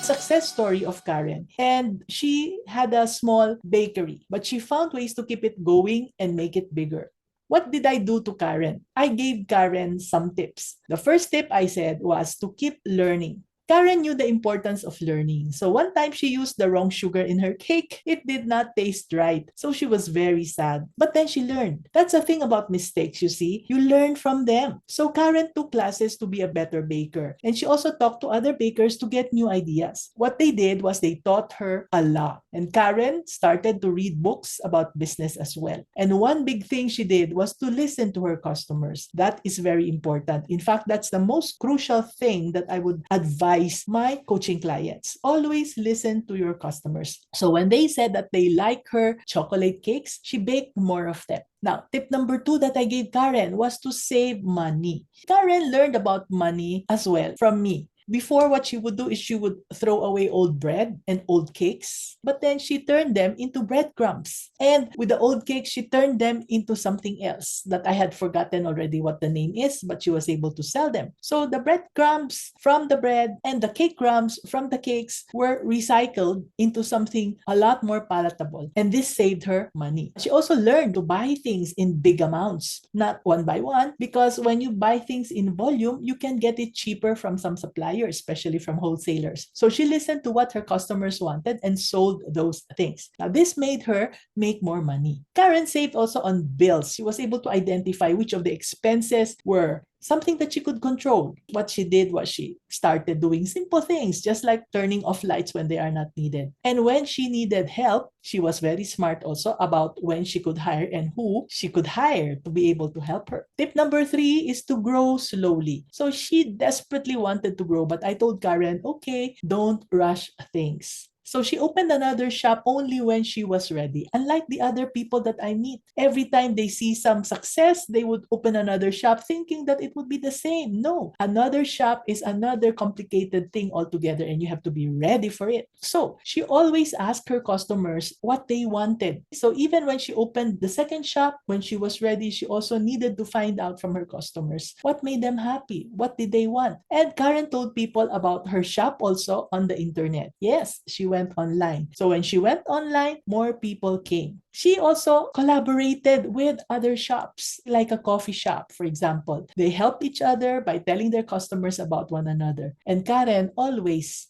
success story of Karen. And she had a small bakery, but she found ways to keep it going and make it bigger. What did I do to Karen? I gave Karen some tips. The first tip I said was to keep learning. Karen knew the importance of learning. So one time she used the wrong sugar in her cake. It did not taste right. So she was very sad. But then she learned. That's the thing about mistakes, you see. You learn from them. So Karen took classes to be a better baker. And she also talked to other bakers to get new ideas. What they did was they taught her a lot. And Karen started to read books about business as well. And one big thing she did was to listen to her customers. That is very important. In fact, that's the most crucial thing that I would advise my coaching clients. Always listen to your customers. So when they said that they like her chocolate cakes, she baked more of them. Now, tip number 2 that I gave Karen was to save money. Karen learned about money as well from me. Before, what she would do is she would throw away old bread and old cakes, but then she turned them into breadcrumbs. And with the old cakes, she turned them into something else that I had forgotten already what the name is, but she was able to sell them. So the breadcrumbs from the bread and the cake crumbs from the cakes were recycled into something a lot more palatable. And this saved her money. She also learned to buy things in big amounts, not one by one, because when you buy things in volume, you can get it cheaper from some suppliers, especially from wholesalers. So she listened to what her customers wanted and sold those things. Now, this made her make more money. Karen saved also on bills. She was able to identify which of the expenses were something that she could control. What she did was she started doing simple things, just like turning off lights when they are not needed. And when she needed help, she was very smart also about when she could hire and who she could hire to be able to help her. Tip number 3 is to grow slowly. So she desperately wanted to grow, but I told Karen, okay, don't rush things. So she opened another shop only when she was ready. Unlike the other people that I meet, every time they see some success, they would open another shop thinking that it would be the same. No, another shop is another complicated thing altogether and you have to be ready for it. So she always asked her customers what they wanted. So even when she opened the second shop, when she was ready, she also needed to find out from her customers what made them happy, what did they want. And Karen told people about her shop also on the internet. Yes, she went online. So when she went online, more people came. She also collaborated with other shops, like a coffee shop, for example. They helped each other by telling their customers about one another. And Karen always,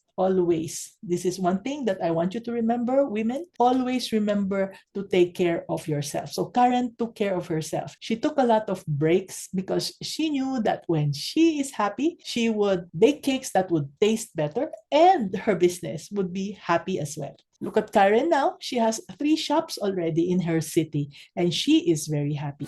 this is one thing that I want you to remember, women, always remember to take care of yourself. So Karen took care of herself. She took a lot of breaks because she knew that when she is happy, she would bake cakes that would taste better and her business would be happy as well. Look at Karen now. She has 3 shops already in her city and she is very happy.